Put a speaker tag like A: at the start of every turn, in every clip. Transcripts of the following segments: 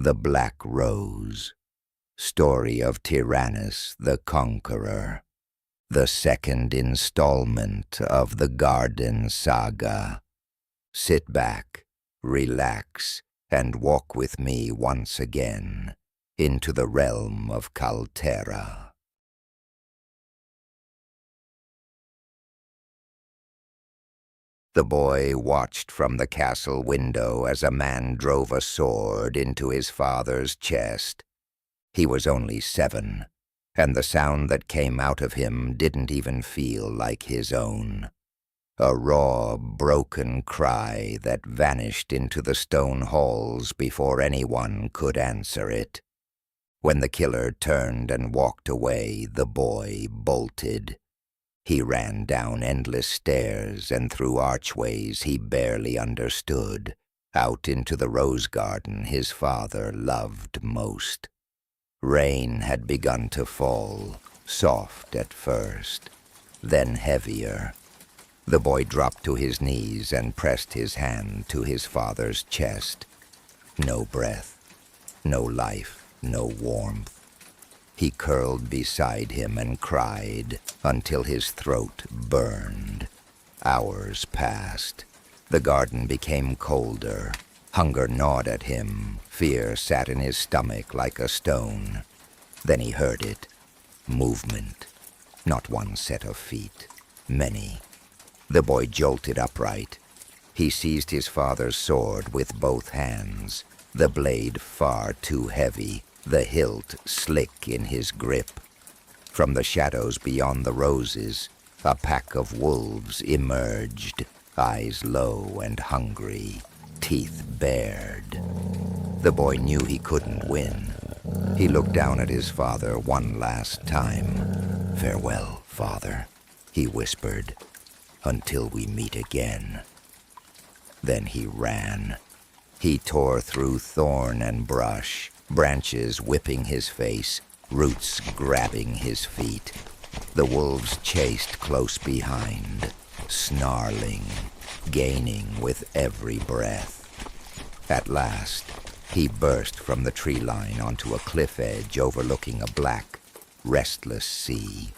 A: The Black Rose. Story of Tyrannus the Conqueror. The second installment of the Garden Saga. Sit back, relax, and walk with me once again into the realm of Kaltera. The boy watched from the castle window as a man drove a sword into his father's chest. He was only 7, and the sound that came out of him didn't even feel like his own. A raw, broken cry that vanished into the stone halls before anyone could answer it. When the killer turned and walked away, the boy bolted. He ran down endless stairs and through archways he barely understood, out into the rose garden his father loved most. Rain had begun to fall, soft at first, then heavier. The boy dropped to his knees and pressed his hand to his father's chest. No breath, no life, no warmth. He curled beside him and cried until his throat burned. Hours passed. The garden became colder. Hunger gnawed at him. Fear sat in his stomach like a stone. Then he heard it. Movement. Not one set of feet. Many. The boy jolted upright. He seized his father's sword with both hands, the blade far too heavy, the hilt slick in his grip. From the shadows beyond the roses, a pack of wolves emerged, eyes low and hungry, teeth bared. The boy knew he couldn't win. He looked down at his father one last time. "Farewell, father," he whispered, "until we meet again." Then he ran. He tore through thorn and brush, branches whipping his face, roots grabbing his feet. The wolves chased close behind, snarling, gaining with every breath. At last, he burst from the tree line onto a cliff edge overlooking a black, restless sea.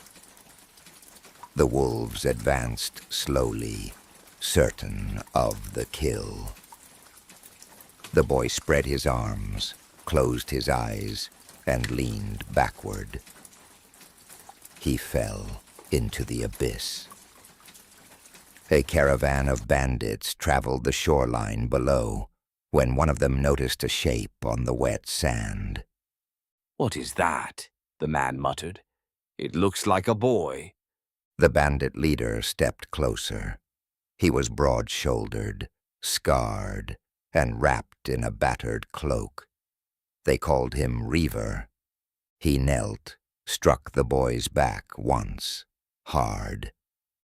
A: The wolves advanced slowly, certain of the kill. The boy spread his arms, closed his eyes, and leaned backward. He fell into the abyss. A caravan of bandits traveled the shoreline below when one of them noticed a shape on the wet sand.
B: "What is that?" the man muttered. "It looks like a boy."
A: The bandit leader stepped closer. He was broad-shouldered, scarred, and wrapped in a battered cloak. They called him Reaver. He knelt, struck the boy's back once, hard.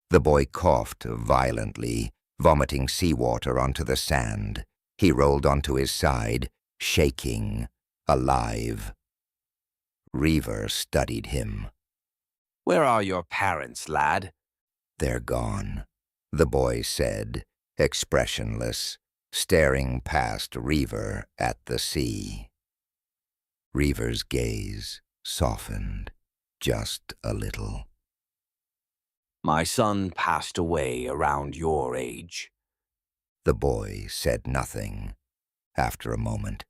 A: The boy coughed violently, vomiting seawater onto the sand. He rolled onto his side, shaking, alive. Reaver studied him.
B: "Where are your parents, lad?"
A: "They're gone," the boy said, expressionless, staring past Reaver at the sea. Reaver's gaze softened just a little.
B: "My son passed away around your age."
A: The boy said nothing. After a moment,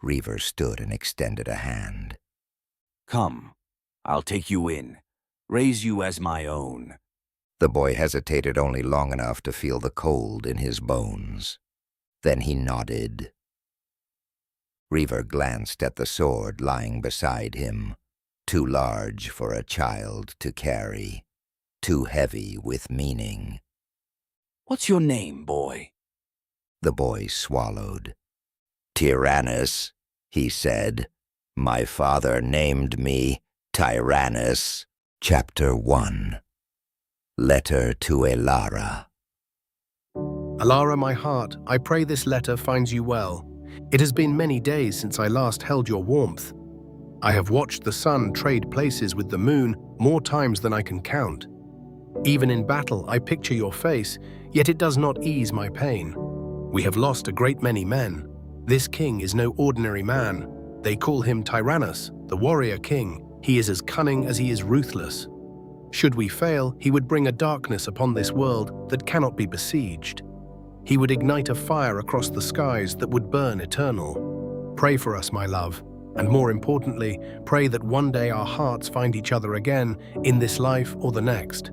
A: Reaver stood and extended a hand.
B: "Come, I'll take you in, raise you as my own."
A: The boy hesitated only long enough to feel the cold in his bones. Then he nodded. Reaver glanced at the sword lying beside him, too large for a child to carry, too heavy with meaning.
B: "What's your name, boy?"
A: The boy swallowed. "Tyrannus," he said. "My father named me Tyrannus." Chapter 1. Letter to Elara.
C: Elara, my heart, I pray this letter finds you well. It has been many days since I last held your warmth. I have watched the sun trade places with the moon more times than I can count. Even in battle, I picture your face, yet it does not ease my pain. We have lost a great many men. This king is no ordinary man. They call him Tyrannus, the warrior king. He is as cunning as he is ruthless. Should we fail, he would bring a darkness upon this world that cannot be besieged. He would ignite a fire across the skies that would burn eternal. Pray for us, my love, and more importantly, pray that one day our hearts find each other again in this life or the next.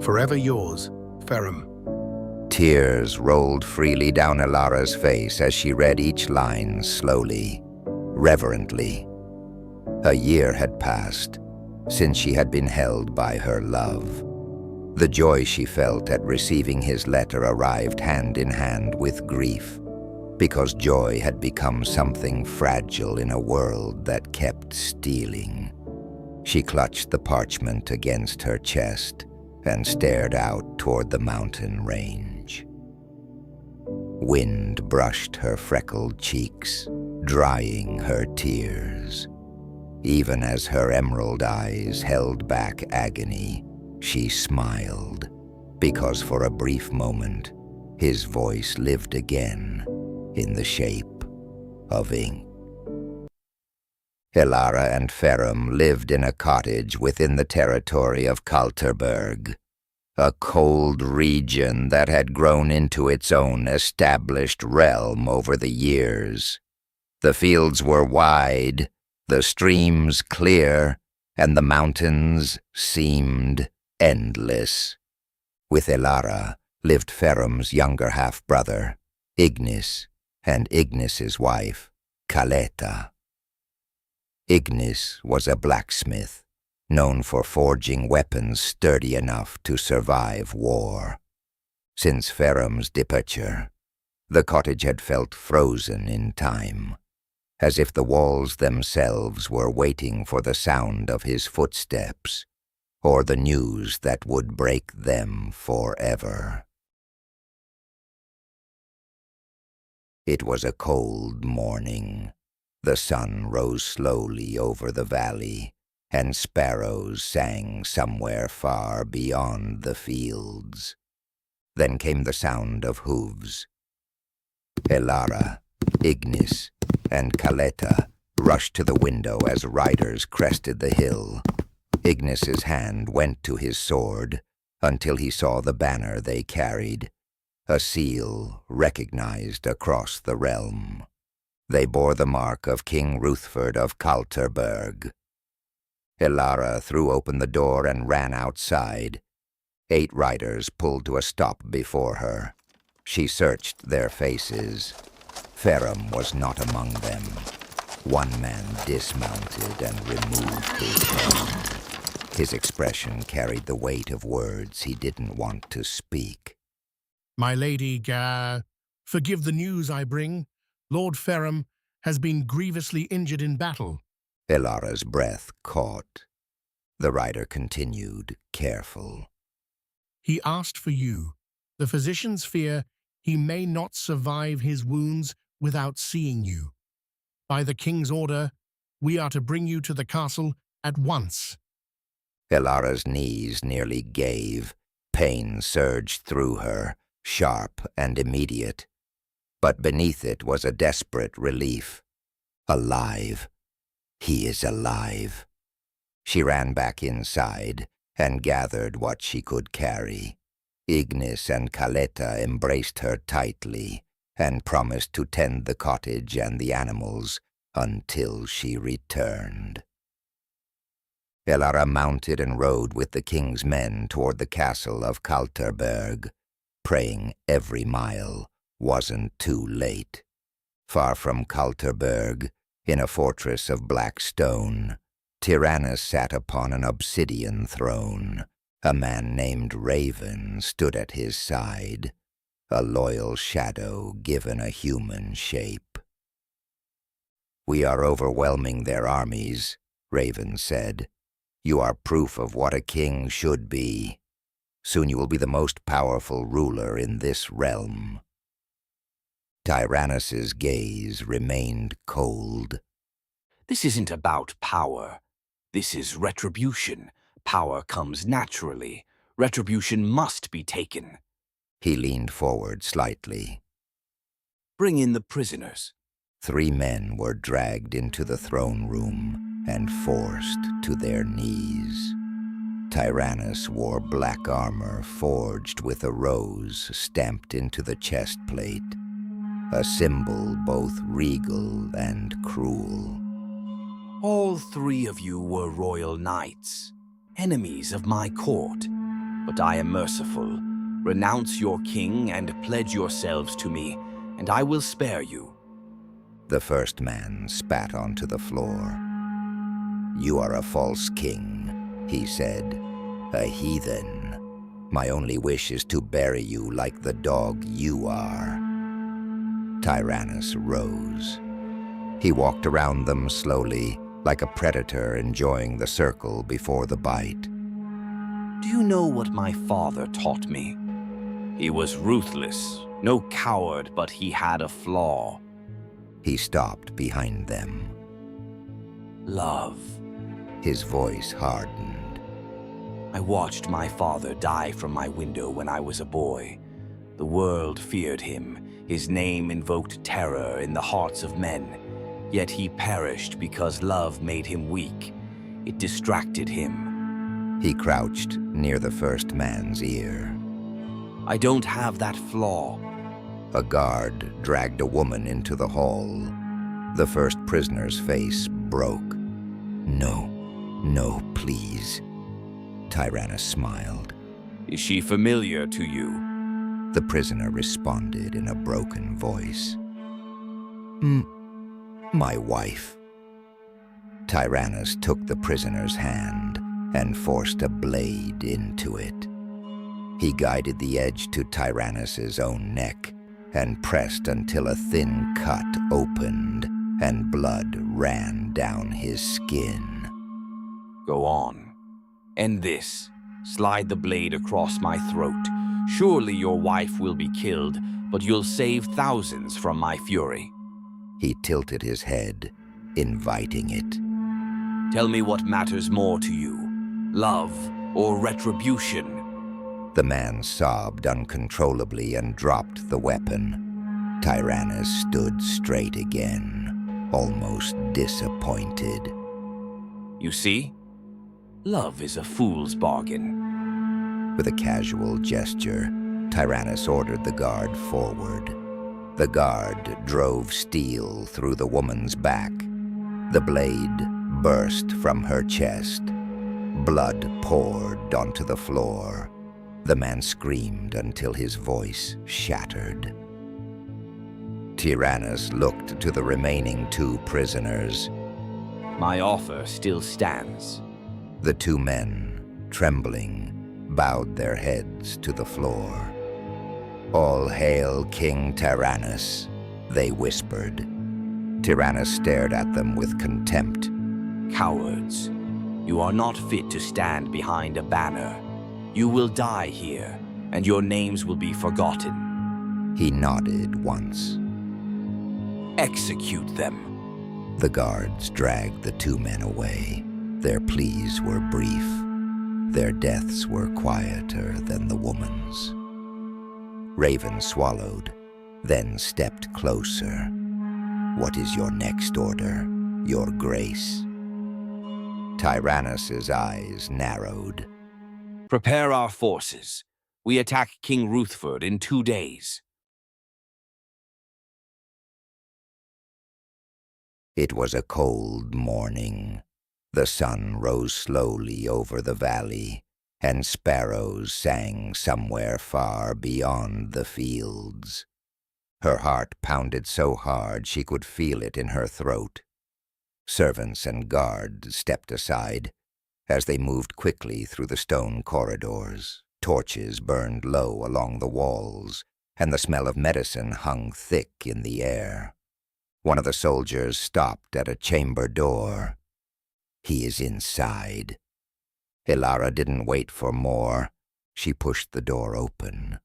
C: Forever yours, Ferrum.
A: Tears rolled freely down Elara's face as she read each line slowly, reverently. A year had passed since she had been held by her love. The joy she felt at receiving his letter arrived hand in hand with grief, because joy had become something fragile in a world that kept stealing. She clutched the parchment against her chest and stared out toward the mountain range. Wind brushed her freckled cheeks, drying her tears. Even as her emerald eyes held back agony, she smiled, because for a brief moment, his voice lived again in the shape of ink. Elara and Ferrum lived in a cottage within the territory of Kalterberg, a cold region that had grown into its own established realm over the years. The fields were wide, the streams clear, and the mountains seemed endless. With Elara lived Ferrum's younger half-brother, Ignis, and Ignis's wife, Caleta. Ignis was a blacksmith, known for forging weapons sturdy enough to survive war. Since Ferrum's departure, the cottage had felt frozen in time, as if the walls themselves were waiting for the sound of his footsteps, or the news that would break them forever. It was a cold morning. The sun rose slowly over the valley, and sparrows sang somewhere far beyond the fields. Then came the sound of hooves. Elara, Ignis, and Caleta rushed to the window as riders crested the hill. Ignis's hand went to his sword until he saw the banner they carried, a seal recognized across the realm. They bore the mark of King Ruthford of Kalterberg. Elara threw open the door and ran outside. 8 riders pulled to a stop before her. She searched their faces. Ferrum was not among them. One man dismounted and removed his helmet. His expression carried the weight of words he didn't want to speak.
D: My lady, forgive the news I bring. Lord Ferrum has been grievously injured in battle.
A: Elara's breath caught. The rider continued, careful.
D: He asked for you. The physicians fear he may not survive his wounds without seeing you. By the king's order, we are to bring you to the castle at once.
A: Elara's knees nearly gave. Pain surged through her, sharp and immediate. But beneath it was a desperate relief. Alive. He is alive. She ran back inside and gathered what she could carry. Ignis and Caleta embraced her tightly and promised to tend the cottage and the animals until she returned. Elara mounted and rode with the king's men toward the castle of Kalterberg, praying every mile wasn't too late. Far from Kalterberg, in a fortress of black stone, Tyrannus sat upon an obsidian throne. A man named Raven stood at his side, a loyal shadow given a human shape. "We are overwhelming their armies," Raven said. "You are proof of what a king should be. Soon you will be the most powerful ruler in this realm." Tyrannus's gaze remained cold.
B: This isn't about power. This is retribution. Power comes naturally. Retribution must be taken.
A: He leaned forward slightly.
B: Bring in the prisoners.
A: 3 men were dragged into the throne room and forced to their knees. Tyrannus wore black armor forged with a rose stamped into the chest plate, a symbol both regal and cruel.
B: All 3 of you were royal knights, enemies of my court. But I am merciful. Renounce your king and pledge yourselves to me, and I will spare you.
A: The first man spat onto the floor. "You are a false king," he said, "a heathen. My only wish is to bury you like the dog you are." Tyrannus rose. He walked around them slowly, like a predator enjoying the circle before the bite.
B: Do you know what my father taught me? He was ruthless, no coward, but he had a flaw.
A: He stopped behind them.
B: Love.
A: His voice hardened.
B: I watched my father die from my window when I was a boy. The world feared him. His name invoked terror in the hearts of men. Yet he perished because love made him weak. It distracted him.
A: He crouched near the first man's ear.
B: I don't have that flaw.
A: A guard dragged a woman into the hall. The first prisoner's face broke. "No, no, please." Tyrannus smiled.
B: Is she familiar to you?
A: The prisoner responded in a broken voice. My wife." Tyrannus took the prisoner's hand and forced a blade into it. He guided the edge to Tyrannus's own neck and pressed until a thin cut opened and blood ran down his skin.
B: Go on. End this. Slide the blade across my throat. Surely your wife will be killed, but you'll save thousands from my fury.
A: He tilted his head, inviting it.
B: Tell me what matters more to you, love or retribution?
A: The man sobbed uncontrollably and dropped the weapon. Tyrannus stood straight again, almost disappointed.
B: You see? Love is a fool's bargain.
A: With a casual gesture, Tyrannus ordered the guard forward. The guard drove steel through the woman's back. The blade burst from her chest. Blood poured onto the floor. The man screamed until his voice shattered. Tyrannus looked to the remaining 2 prisoners.
B: My offer still stands.
A: The 2 men, trembling, bowed their heads to the floor. "All hail King Tyrannus," they whispered. Tyrannus stared at them with contempt.
B: Cowards, you are not fit to stand behind a banner. You will die here, and your names will be forgotten.
A: He nodded once.
B: Execute them.
A: The guards dragged the 2 men away. Their pleas were brief. Their deaths were quieter than the woman's. Raven swallowed, then stepped closer. "What is your next order, your grace?" Tyrannus's eyes narrowed.
B: Prepare our forces. We attack King Ruthford in 2 days.
A: It was a cold morning. The sun rose slowly over the valley, and sparrows sang somewhere far beyond the fields. Her heart pounded so hard she could feel it in her throat. Servants and guards stepped aside as they moved quickly through the stone corridors. Torches burned low along the walls, and the smell of medicine hung thick in the air. One of the soldiers stopped at a chamber door. "He is inside." Ilara didn't wait for more. She pushed the door open.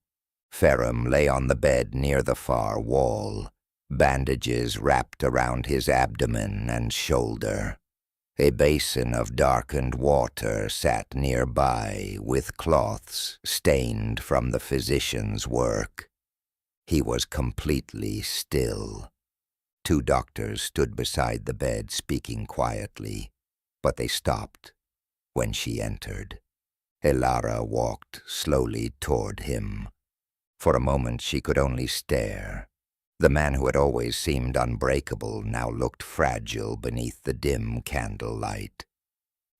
A: Ferrum lay on the bed near the far wall, bandages wrapped around his abdomen and shoulder. A basin of darkened water sat nearby with cloths stained from the physician's work. He was completely still. 2 doctors stood beside the bed speaking quietly, but they stopped when she entered. Elara walked slowly toward him. For a moment she could only stare. The man who had always seemed unbreakable now looked fragile beneath the dim candlelight.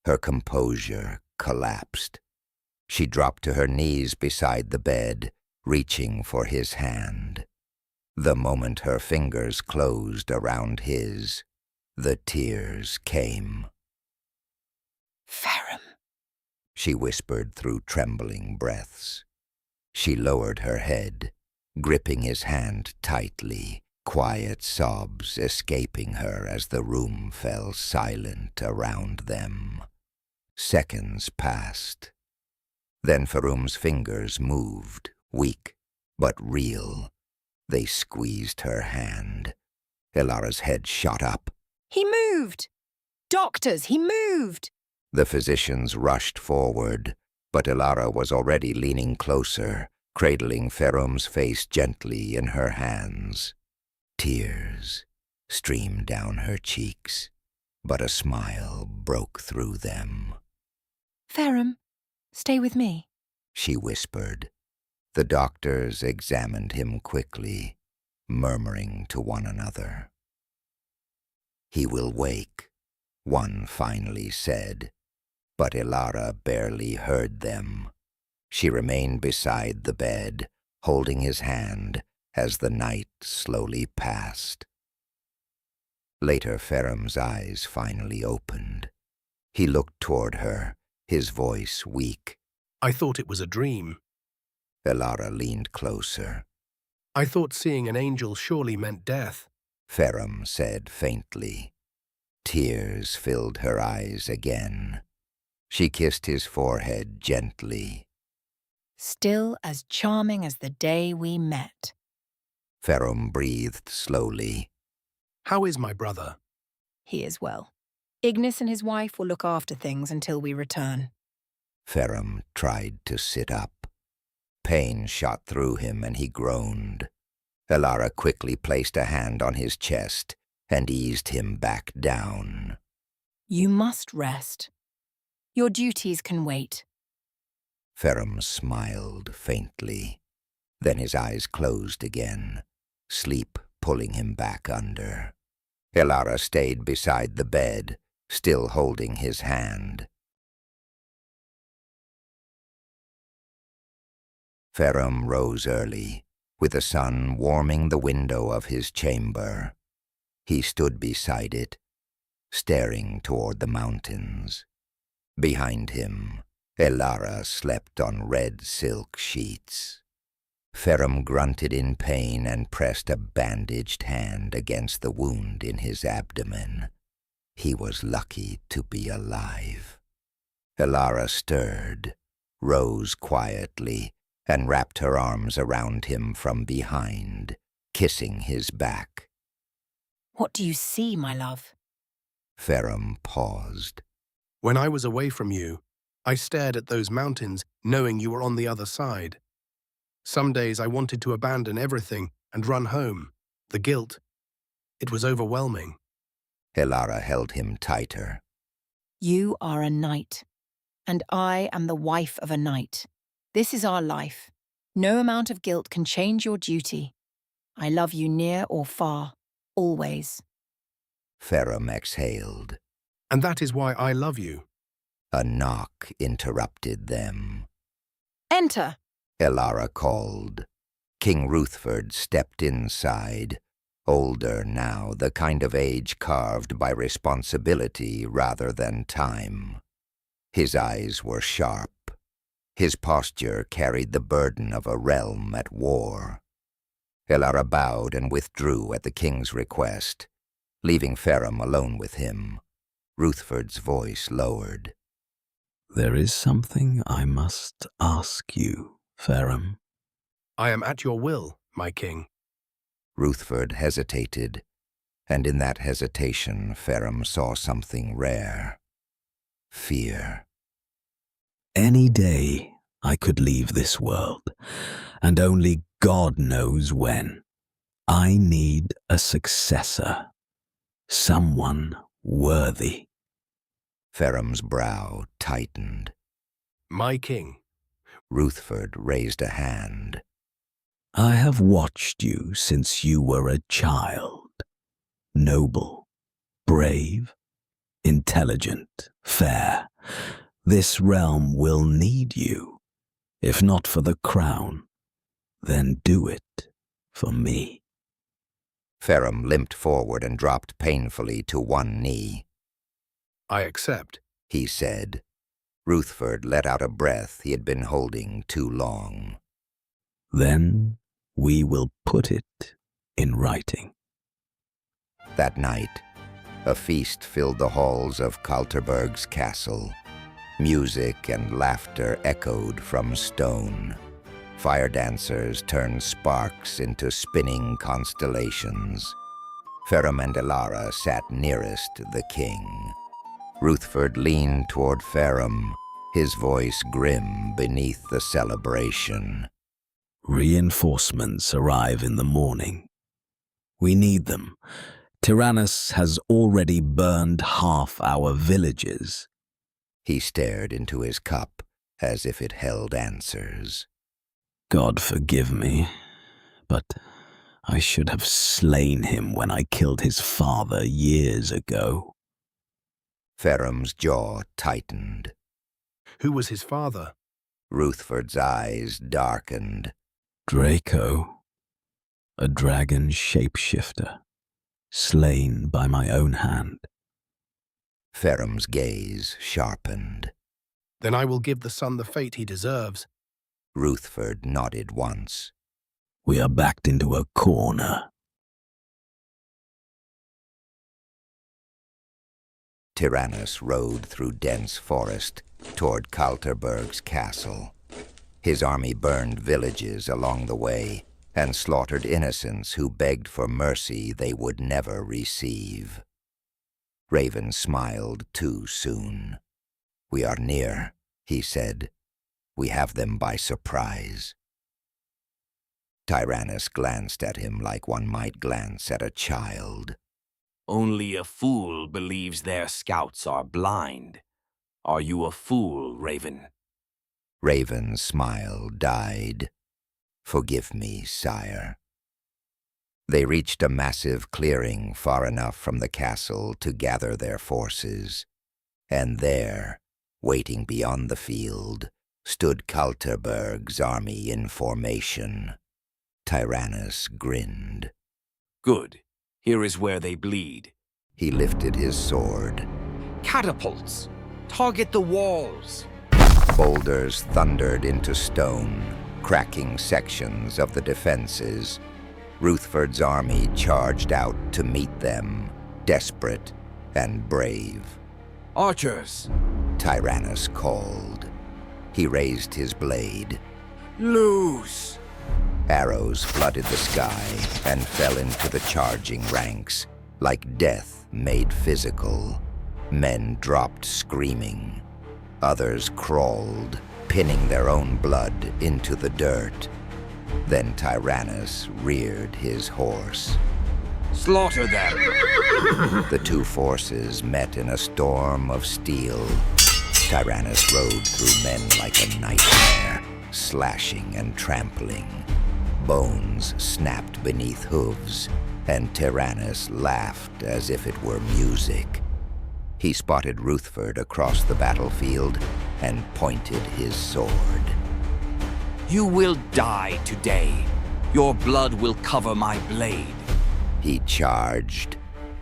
A: Her composure collapsed. She dropped to her knees beside the bed, reaching for his hand. The moment her fingers closed around his, the tears came.
E: Ferrum,
A: She whispered through trembling breaths. She lowered her head, gripping his hand tightly, quiet sobs escaping her as the room fell silent around them. Seconds passed. Then Ferrum's fingers moved, weak but real. They squeezed her hand. Elara's head shot up.
E: he moved! Doctors, he moved!
A: The physicians rushed forward, but Elara was already leaning closer, cradling Ferrum's face gently in her hands. Tears streamed down her cheeks, but a smile broke through them.
E: Ferrum, stay with me.
A: She whispered. The doctors examined him quickly, murmuring to one another. "He will wake," one finally said, but Elara barely heard them. She remained beside the bed, holding his hand as the night slowly passed. Later, Ferrum's eyes finally opened. He looked toward her, his voice weak.
C: I thought it was a dream.
A: Elara leaned closer.
C: I thought seeing an angel surely meant death.
A: Ferrum said faintly. Tears filled her eyes again. She kissed his forehead gently.
E: Still as charming as the day we met.
A: Ferrum breathed slowly.
C: How is my brother?
E: He is well. Ignis and his wife will look after things until we return.
A: Ferrum tried to sit up. Pain shot through him and he groaned. Elara quickly placed a hand on his chest and eased him back down.
E: You must rest. Your duties can wait.
A: Ferrum smiled faintly. Then his eyes closed again, sleep pulling him back under. Elara stayed beside the bed, still holding his hand. Ferrum rose early, with the sun warming the window of his chamber. He stood beside it, staring toward the mountains. Behind him, Elara slept on red silk sheets. Ferrum grunted in pain and pressed a bandaged hand against the wound in his abdomen. He was lucky to be alive. Elara stirred, rose quietly, and wrapped her arms around him from behind, kissing his back.
E: What do you see, my love?
A: Ferrum paused.
C: When I was away from you, I stared at those mountains, knowing you were on the other side. Some days I wanted to abandon everything and run home. The guilt, it was overwhelming.
A: Elara held him tighter.
E: You are a knight, and I am the wife of a knight. This is our life. No amount of guilt can change your duty. I love you near or far, always.
A: Ferrum exhaled.
C: And that is why I love you.
A: A knock interrupted them.
E: Enter!
A: Elara called. King Ruthford stepped inside, older now, the kind of age carved by responsibility rather than time. His eyes were sharp. His posture carried the burden of a realm at war. Elara bowed and withdrew at the king's request, leaving Ferrum alone with him. Ruthford's voice lowered.
B: There is something I must ask you, Ferrum.
C: I am at your will, my king.
A: Ruthford hesitated, and in that hesitation Ferrum saw something rare. Fear.
B: Any day I could leave this world, and only God knows when. I need a successor. Someone worthy.
A: Ferrum's brow tightened.
C: My king.
A: Ruthford raised a hand.
B: I have watched you since you were a child. Noble, brave, intelligent, fair. This realm will need you. If not for the crown, then do it for me.
A: Ferrum limped forward and dropped painfully to one knee.
C: I accept.
A: He said. Ruthford let out a breath he had been holding too long.
B: Then we will put it in writing.
A: That night, a feast filled the halls of Kalterberg's castle. Music and laughter echoed from stone. Fire dancers turned sparks into spinning constellations. Ferrum and Elara sat nearest the king. Ruthford leaned toward Ferrum, his voice grim beneath the celebration.
B: Reinforcements arrive in the morning. We need them. Tyrannus has already burned half our villages.
A: He stared into his cup as if it held answers.
B: God forgive me, but I should have slain him when I killed his father years ago.
A: Ferrum's jaw tightened.
C: Who was his father?
A: Ruthford's eyes darkened.
B: Draco, a dragon shapeshifter, slain by my own hand.
A: Ferrum's gaze sharpened.
C: Then I will give the son the fate he deserves.
A: Ruthford nodded once.
B: We are backed into a corner.
A: Tyrannus rode through dense forest toward Kalterberg's castle. His army burned villages along the way and slaughtered innocents who begged for mercy they would never receive. Raven smiled too soon. "We are near," he said. "We have them by surprise." Tyrannus glanced at him like one might glance at a child.
B: Only a fool believes their scouts are blind. Are you a fool, Raven?
A: Raven's smile died. "Forgive me, sire." They reached a massive clearing far enough from the castle to gather their forces. And there, waiting beyond the field, stood Kalterberg's army in formation. Tyrannus grinned.
B: Good. Here is where they bleed.
A: He lifted his sword.
B: Catapults! Target the walls!
A: Boulders thundered into stone, cracking sections of the defenses. Ruthford's army charged out to meet them, desperate and brave.
B: Archers!
A: Tyrannus called. He raised his blade.
B: Loose!
A: Arrows flooded the sky and fell into the charging ranks, like death made physical. Men dropped screaming. Others crawled, pinning their own blood into the dirt. Then Tyrannus reared his horse.
B: Slaughter them!
A: The two forces met in a storm of steel. Tyrannus rode through men like a nightmare, slashing and trampling. Bones snapped beneath hooves, and Tyrannus laughed as if it were music. He spotted Ruthford across the battlefield and pointed his sword.
B: You will die today. Your blood will cover my blade.
A: He charged.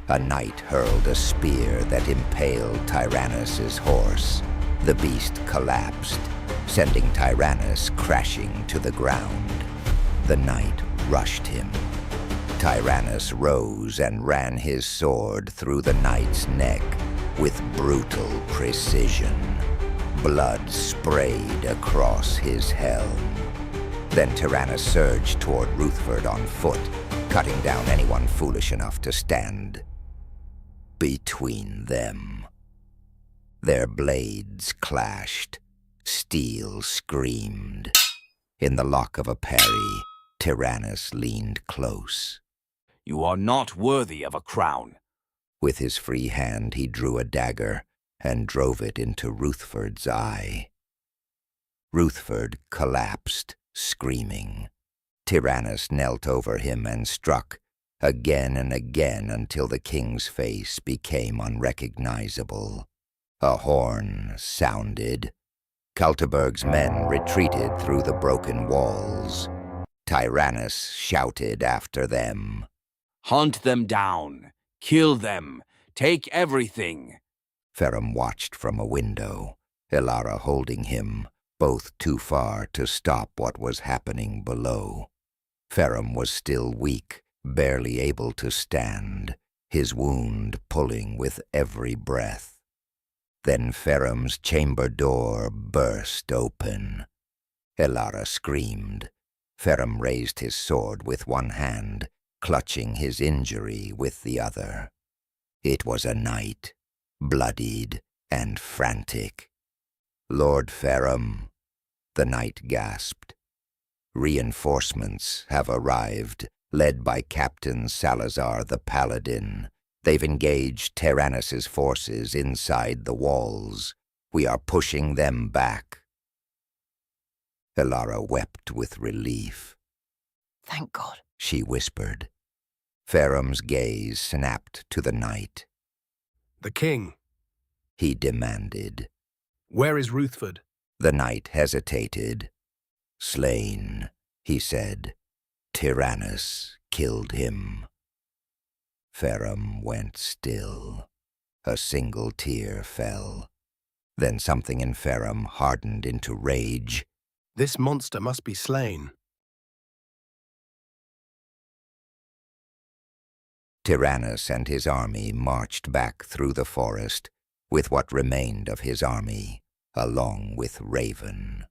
A: A knight hurled a spear that impaled Tyrannus's horse. The beast collapsed, sending Tyrannus crashing to the ground. The knight rushed him. Tyrannus rose and ran his sword through the knight's neck with brutal precision. Blood sprayed across his helm. Then Tyrannus surged toward Ruthford on foot, cutting down anyone foolish enough to stand between them. Their blades clashed. Steel screamed. In the lock of a parry, Tyrannus leaned close.
B: You are not worthy of a crown.
A: With his free hand he drew a dagger and drove it into Ruthford's eye. Ruthford collapsed, screaming. Tyrannus knelt over him and struck, again and again until the king's face became unrecognizable. A horn sounded. Celtiberg's men retreated through the broken walls. Tyrannus shouted after them.
B: Hunt them down. Kill them. Take everything.
A: Ferrum watched from a window, Ilara holding him, both too far to stop what was happening below. Ferrum was still weak, barely able to stand, his wound pulling with every breath. Then Ferrum's chamber door burst open. Ilara screamed. Ferrum raised his sword with one hand, clutching his injury with the other. It was a knight, bloodied and frantic. "Lord Ferrum," the knight gasped. "Reinforcements have arrived, led by Captain Salazar the Paladin. They've engaged Tyrannus's forces inside the walls. We are pushing them back." Ilara wept with relief.
E: Thank God.
A: She whispered. Ferrum's gaze snapped to the knight.
C: The king.
A: He demanded.
C: Where is Ruthford?
A: The knight hesitated. "Slain," he said. "Tyrannus killed him." Ferrum went still. A single tear fell. Then something in Ferrum hardened into rage.
C: This monster must be slain.
A: Tyrannus and his army marched back through the forest, with what remained of his army, along with Raven.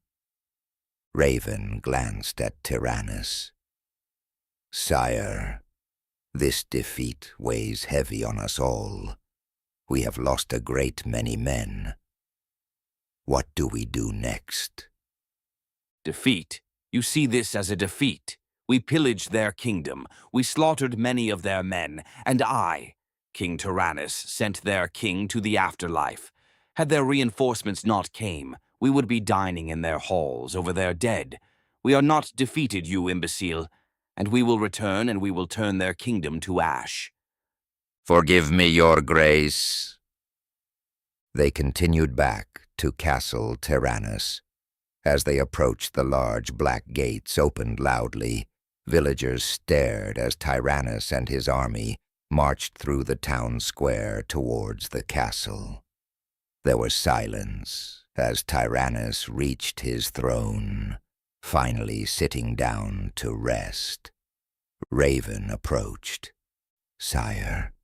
A: Raven glanced at Tyrannus. "Sire, this defeat weighs heavy on us all. We have lost a great many men. What do we do next?"
B: Defeat? You see this as a defeat. We pillaged their kingdom. We slaughtered many of their men. And I, King Tyrannus, sent their king to the afterlife. Had their reinforcements not came, we would be dining in their halls over their dead. We are not defeated, you imbecile. And we will return and we will turn their kingdom to ash.
A: "Forgive me, your grace." They continued back to Castle Tyrannus. As they approached, the large black gates opened loudly. Villagers stared as Tyrannus and his army marched through the town square towards the castle. There was silence as Tyrannus reached his throne, finally sitting down to rest. Raven approached. "Sire,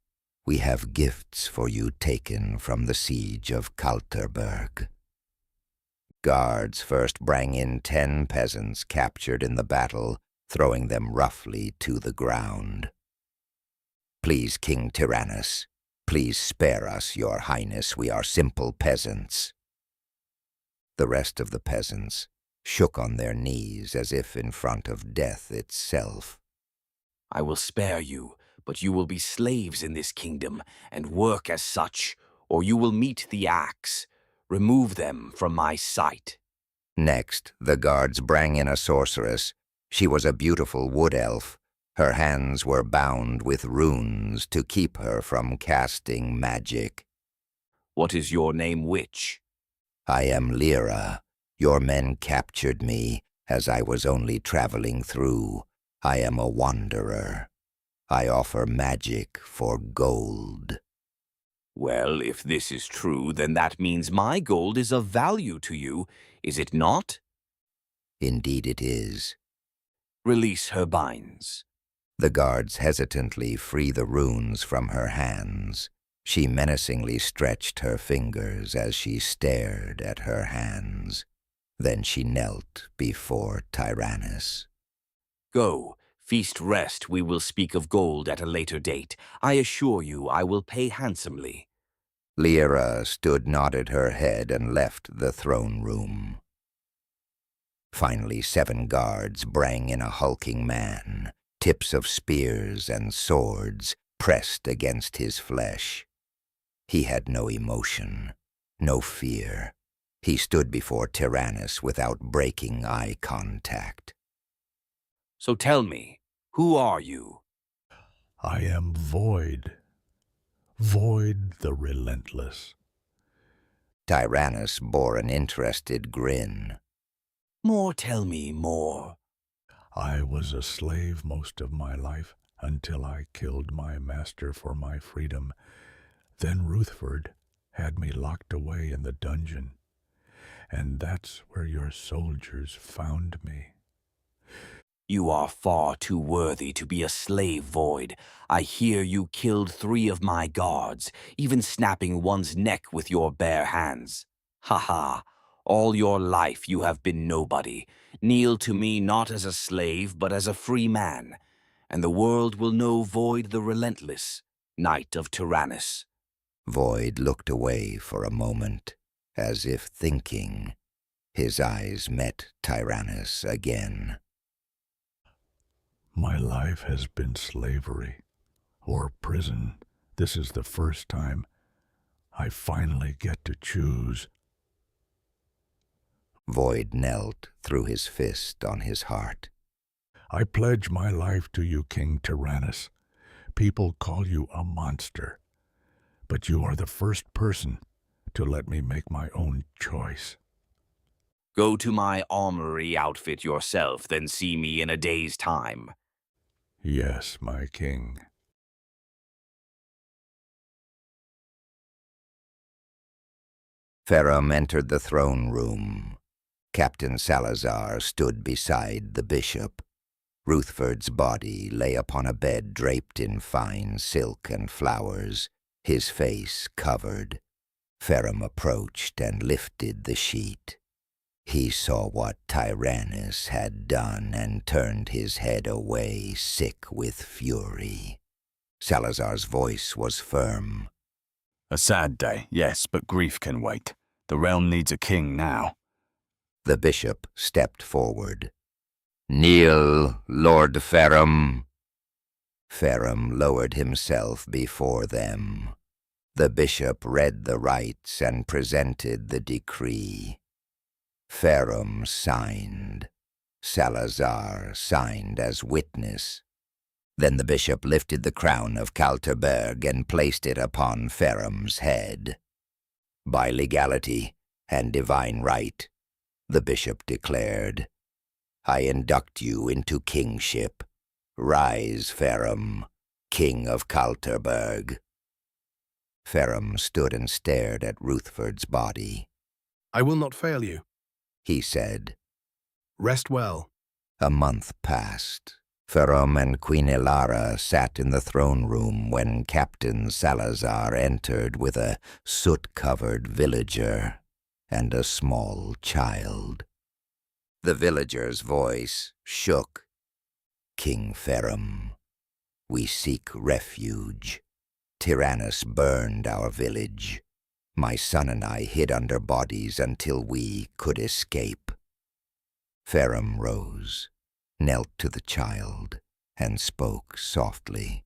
A: we have gifts for you taken from the siege of Kalterberg." Guards first brought in 10 peasants captured in the battle, throwing them roughly to the ground. "Please, King Tyrannus, please spare us, your highness, we are simple peasants." The rest of the peasants shook on their knees as if in front of death itself.
B: I will spare you, but you will be slaves in this kingdom and work as such, or you will meet the axe. Remove them from my sight.
A: Next, the guards brought in a sorceress. She was a beautiful wood elf. Her hands were bound with runes to keep her from casting magic.
B: What is your name, witch?
A: "I am Lyra. Your men captured me as I was only traveling through. I am a wanderer. I offer magic for gold."
B: Well, if this is true, then that means my gold is of value to you, is it not?
A: "Indeed it is."
B: Release her binds.
A: The guards hesitantly free the runes from her hands. She menacingly stretched her fingers as she stared at her hands. Then she knelt before Tyrannus.
B: Go, feast rest, we will speak of gold at a later date. I assure you I will pay handsomely.
A: Lyra nodded her head and left the throne room. Finally, 7 guards brought in a hulking man. tips of spears and swords pressed against his flesh. He had no emotion, no fear. He stood before Tyrannus without breaking eye contact.
B: So tell me, who are you?
F: I am Void. Void the Relentless.
A: Tyrannus bore an interested grin.
B: Tell me more.
F: I was a slave most of my life until I killed my master for my freedom. Then Ruthford had me locked away in the dungeon, and that's where your soldiers found me.
B: You are far too worthy to be a slave, Void. I hear you killed 3 of my guards, even snapping one's neck with your bare hands. Ha ha! All your life you have been nobody. Kneel to me not as a slave, but as a free man, and the world will know Void the Relentless, Knight of Tyrannus.
A: Void looked away for a moment, as if thinking. His eyes met Tyrannus again.
F: My life has been slavery, or prison. This is the first time I finally get to choose.
A: Void knelt, threw his fist on his heart.
F: I pledge my life to you, King Tyrannus. People call you a monster, but you are the first person to let me make my own choice.
B: Go to my armory outfit yourself, then see me in a day's time.
F: Yes, my king.
A: Ferrum entered the throne room. Captain Salazar stood beside the bishop. Ruthford's body lay upon a bed draped in fine silk and flowers, his face covered. Ferrum approached and lifted the sheet. He saw what Tyrannus had done and turned his head away, sick with fury. Salazar's voice was firm.
G: A sad day, yes, but grief can wait. The realm needs a king now.
A: The bishop stepped forward. "Kneel, Lord Ferrum." Ferrum lowered himself before them. The bishop read the rites and presented the decree. Ferrum signed. Salazar signed as witness. Then the bishop lifted the crown of Kalterberg and placed it upon Ferrum's head. "By legality and divine right," the bishop declared, "I induct you into kingship. Rise, Ferrum, king of Kalterberg." Ferrum stood and stared at Ruthford's body.
C: I will not fail you.
A: He said.
C: Rest well.
A: A month passed. Ferrum and Queen Ilara sat in the throne room when Captain Salazar entered with a soot-covered villager and a small child. The villager's voice shook. "King Ferrum, we seek refuge. Tyrannus burned our village. My son and I hid under bodies until we could escape." Ferrum rose, knelt to the child, and spoke softly.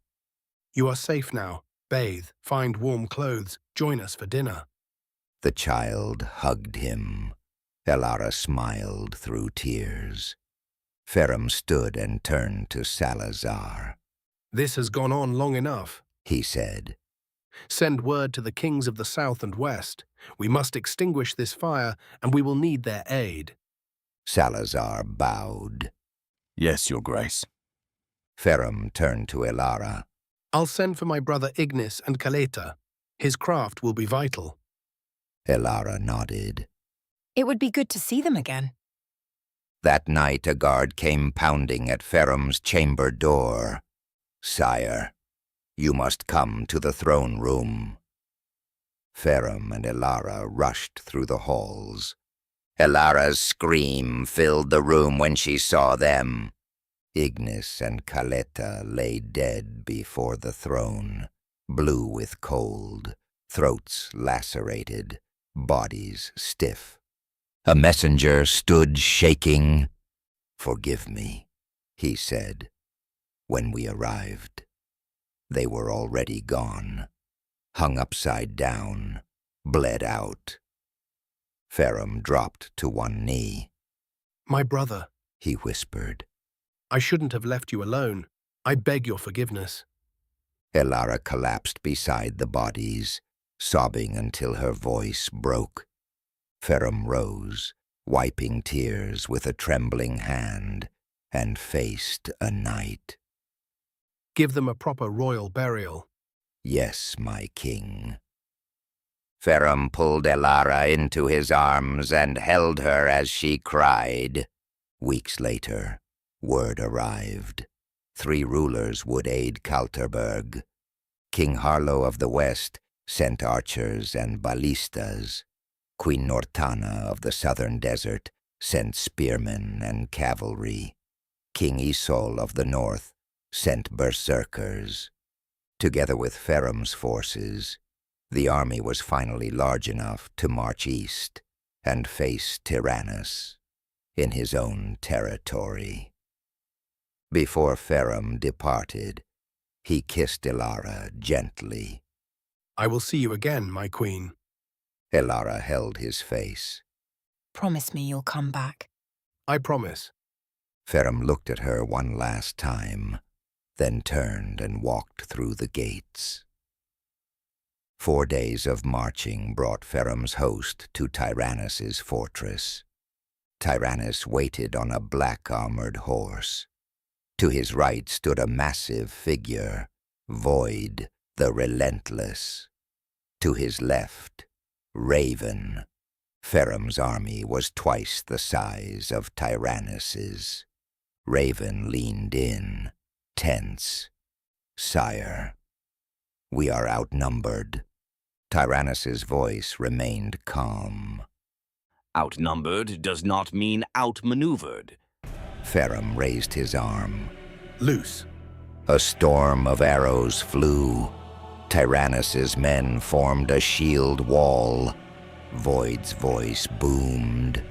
C: You are safe now. Bathe, find warm clothes, join us for dinner.
A: The child hugged him. Ilara smiled through tears. Ferrum stood and turned to Salazar.
C: This has gone on long enough,
A: He said.
C: Send word to the kings of the south and west. We must extinguish this fire, and we will need their aid.
A: Salazar bowed.
G: Yes, your grace.
A: Ferrum turned to Ilara.
C: I'll send for my brother Ignis and Caleta. His craft will be vital.
A: Ilara nodded.
E: It would be good to see them again.
A: That night a guard came pounding at Ferrum's chamber door. "Sire, you must come to the throne room." Ferrum and Ilara rushed through the halls. Ilara's scream filled the room when she saw them. Ignis and Caleta lay dead before the throne, blue with cold, throats lacerated, bodies stiff. A messenger stood shaking. "Forgive me," he said. When we arrived, they were already gone, hung upside down, bled out. Ferrum dropped to one knee.
C: My brother,
A: He whispered.
C: I shouldn't have left you alone. I beg your forgiveness.
A: Elara collapsed beside the bodies, sobbing until her voice broke. Ferrum rose, wiping tears with a trembling hand, and faced a knight.
C: Give them a proper royal burial.
A: Yes, my king. Ferrum pulled Elara into his arms and held her as she cried. Weeks later, word arrived. 3 rulers would aid Kalterberg. King Harlow of the West sent archers and ballistas. Queen Nortana of the southern desert sent spearmen and cavalry. King Isol of the north sent berserkers. Together with Ferrum's forces, the army was finally large enough to march east and face Tyrannus in his own territory. Before Ferrum departed, he kissed Elara gently.
C: I will see you again, my queen.
A: Elara held his face.
E: Promise me you'll come back.
C: I promise.
A: Ferrum looked at her one last time, then turned and walked through the gates. 4 days of marching brought Ferrum's host to Tyrannus's fortress. Tyrannus waited on a black-armored horse. To his right stood a massive figure, Void the Relentless. To his left, Raven. Ferrum's army was twice the size of Tyrannus's. Raven leaned in, tense. Sire, we are outnumbered. Tyrannus's voice remained calm.
B: Outnumbered does not mean outmaneuvered.
A: Ferrum raised his arm.
C: Loose.
A: A storm of arrows flew. Tyrannus's men formed a shield wall. Void's voice boomed.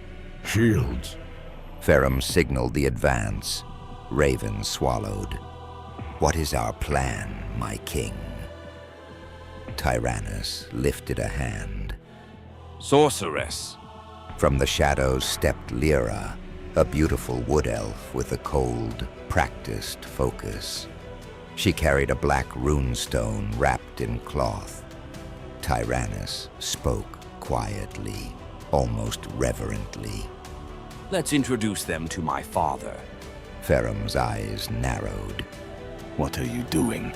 F: Shields.
A: Ferrum signaled the advance. Raven swallowed. What is our plan, my king? Tyrannus lifted a hand.
B: Sorceress.
A: From the shadows stepped Lyra, a beautiful wood elf with a cold, practiced focus. She carried a black runestone wrapped in cloth. Tyrannus spoke quietly, almost reverently.
B: Let's introduce them to my father.
A: Ferrum's eyes narrowed.
G: What are you doing?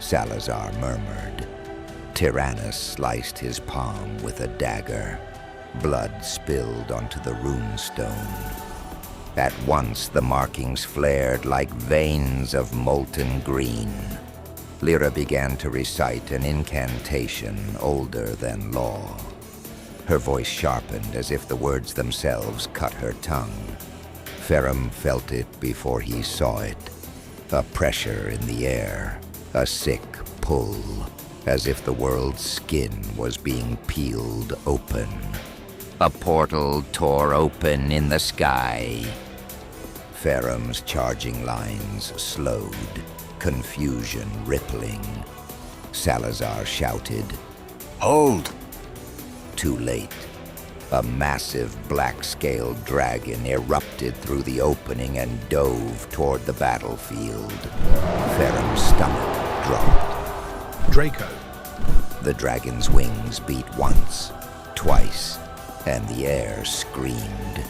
A: Salazar murmured. Tyrannus sliced his palm with a dagger. Blood spilled onto the runestone. At once the markings flared like veins of molten green. Lyra began to recite an incantation older than law. Her voice sharpened as if the words themselves cut her tongue. Ferrum felt it before he saw it. A pressure in the air, a sick pull, as if the world's skin was being peeled open. A portal tore open in the sky. Ferrum's charging lines slowed, confusion rippling. Salazar shouted.
G: Hold!
A: Too late. A massive black-scaled dragon erupted through the opening and dove toward the battlefield. Ferrum's stomach dropped.
C: Draco.
A: The dragon's wings beat once, twice, and the air screamed.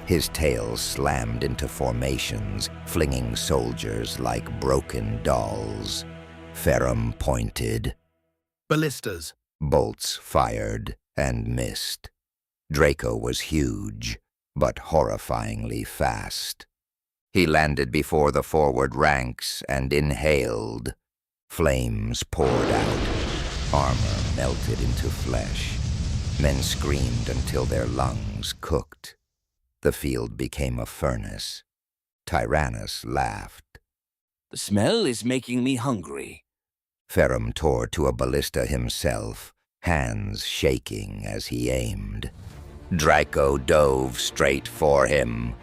A: His tail slammed into formations, flinging soldiers like broken dolls. Ferrum pointed.
C: Ballistas.
A: Bolts fired and missed. Draco was huge, but horrifyingly fast. He landed before the forward ranks and inhaled. Flames poured out. Armor melted into flesh. Men screamed until their lungs cooked. The field became a furnace. Tyrannus laughed.
B: The smell is making me hungry.
A: Ferrum tore to a ballista himself, hands shaking as he aimed. Draco dove straight for him.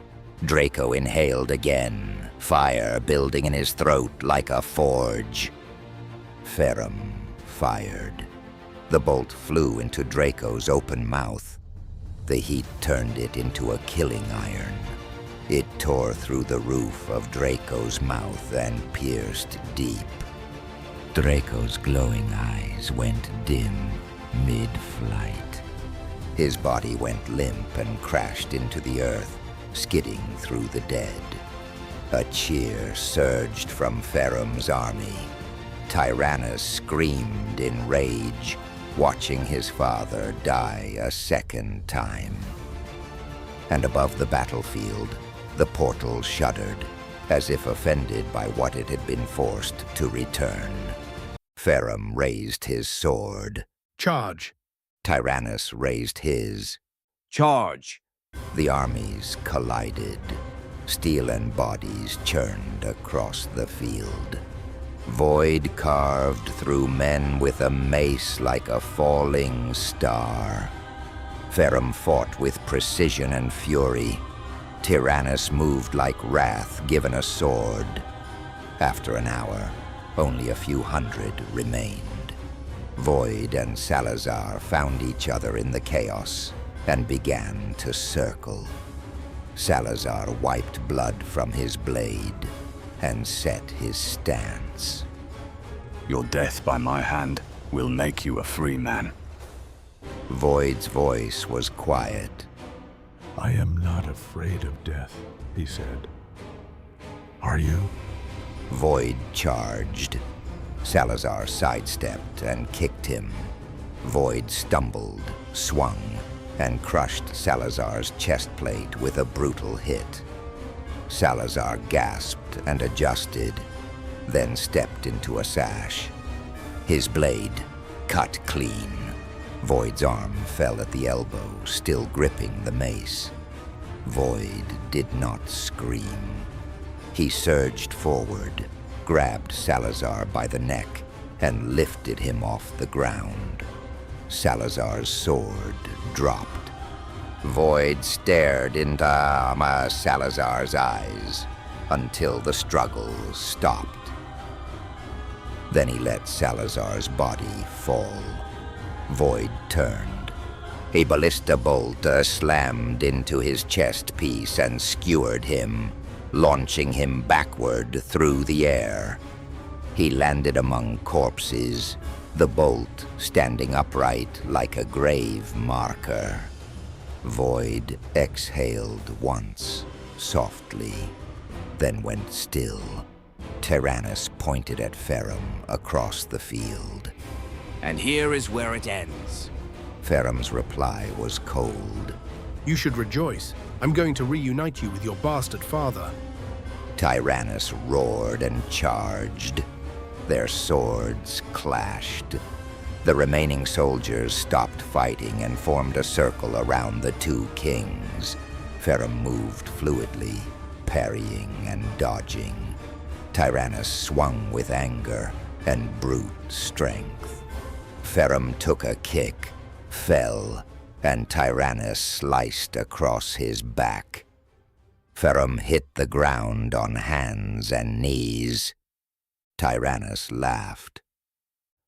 A: Draco inhaled again, fire building in his throat like a forge. Ferrum fired. The bolt flew into Draco's open mouth. The heat turned it into a killing iron. It tore through the roof of Draco's mouth and pierced deep. Draco's glowing eyes went dim mid-flight. His body went limp and crashed into the earth, skidding through the dead. A cheer surged from Ferrum's army. Tyrannus screamed in rage, watching his father die a second time. And above the battlefield, the portal shuddered, as if offended by what it had been forced to return. Ferrum raised his sword.
C: Charge!
A: Tyrannus raised his.
B: Charge!
A: The armies collided. Steel and bodies churned across the field. Void carved through men with a mace like a falling star. Ferrum fought with precision and fury. Tyrannus moved like wrath given a sword. After an hour, only a few hundred remained. Void and Salazar found each other in the chaos and began to circle. Salazar wiped blood from his blade and set his stance.
G: Your death by my hand will make you a free man.
A: Void's voice was quiet.
F: I am not afraid of death, he said. Are you?
A: Void charged. Salazar sidestepped and kicked him. Void stumbled, swung, and crushed Salazar's chest plate with a brutal hit. Salazar gasped and adjusted, then stepped into a sash. His blade cut clean. Void's arm fell at the elbow, still gripping the mace. Void did not scream. He surged forward, grabbed Salazar by the neck, and lifted him off the ground. Salazar's sword dropped. Void stared into Salazar's eyes until the struggle stopped. Then he let Salazar's body fall. Void turned. A ballista bolt slammed into his chest piece and skewered him, launching him backward through the air. He landed among corpses, the bolt standing upright like a grave marker. Void exhaled once, softly, then went still. Tyrannus pointed at Ferrum across the field.
B: And here is where it ends.
A: Ferrum's reply was cold.
C: You should rejoice. I'm going to reunite you with your bastard father.
A: Tyrannus roared and charged. Their swords clashed. The remaining soldiers stopped fighting and formed a circle around the two kings. Ferrum moved fluidly, parrying and dodging. Tyrannus swung with anger and brute strength. Ferrum took a kick, fell, and Tyrannus sliced across his back. Ferrum hit the ground on hands and knees. Tyrannus laughed.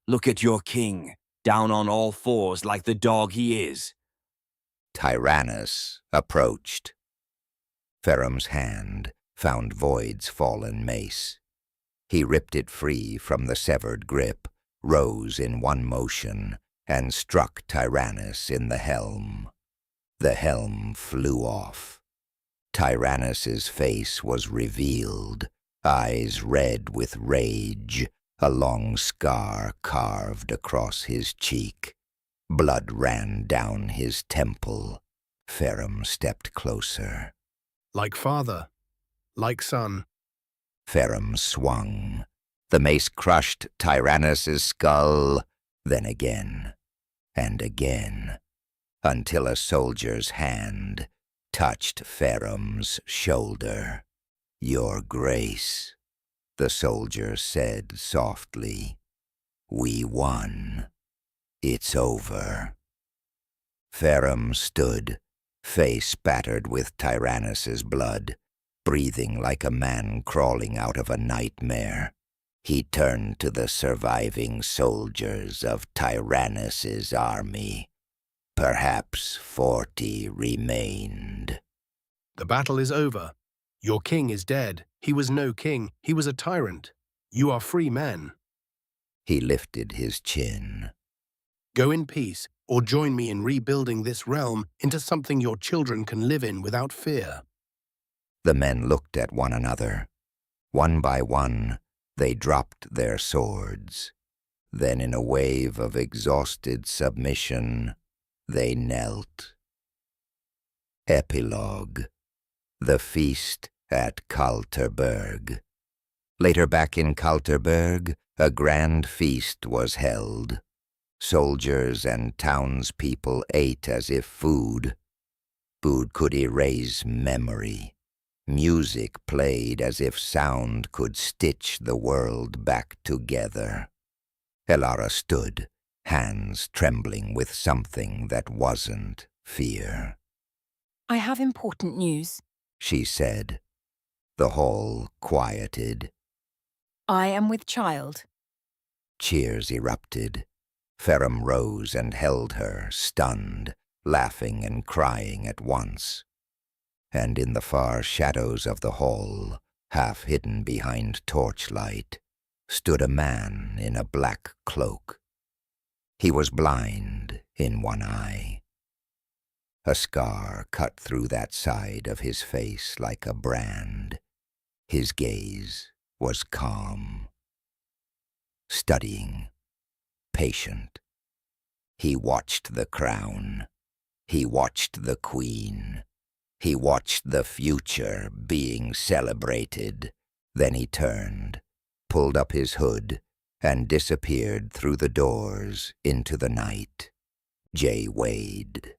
B: Look at your king, down on all fours like the dog he is.
A: Tyrannus approached. Ferrum's hand found Void's fallen mace. He ripped it free from the severed grip, rose in one motion, and struck Tyrannus in the helm. The helm flew off. Tyrannus's face was revealed, eyes red with rage, a long scar carved across his cheek. Blood ran down his temple. Ferrum stepped closer.
C: Like father, like son.
A: Ferrum swung. The mace crushed Tyrannus's skull, then again, and again, until a soldier's hand touched Ferrum's shoulder. Your Grace, the soldier said softly. We won. It's over. Ferrum stood, face battered with Tyrannus's blood, breathing like a man crawling out of a nightmare. He turned to the surviving soldiers of Tyrannus's army. Perhaps 40 remained.
C: The battle is over. Your king is dead. He was no king. He was a tyrant. You are free men.
A: He lifted his chin.
C: Go in peace, or join me in rebuilding this realm into something your children can live in without fear.
A: The men looked at one another. One by one, they dropped their swords. Then in a wave of exhausted submission, they knelt. Epilogue. The feast at Kalterberg. Later back in Kalterberg, a grand feast was held. Soldiers and townspeople ate as if food could erase memory. Music played as if sound could stitch the world back together. Elara stood, hands trembling with something that wasn't fear.
E: I have important news.
A: She said. The hall quieted.
E: I am with child.
A: Cheers erupted. Ferrum rose and held her, stunned, laughing and crying at once. And in the far shadows of the hall, half hidden behind torchlight, stood a man in a black cloak. He was blind in one eye. A scar cut through that side of his face like a brand. His gaze was calm. Studying, patient. He watched the crown. He watched the queen. He watched the future being celebrated. Then he turned, pulled up his hood, and disappeared through the doors into the night. Jay Wade.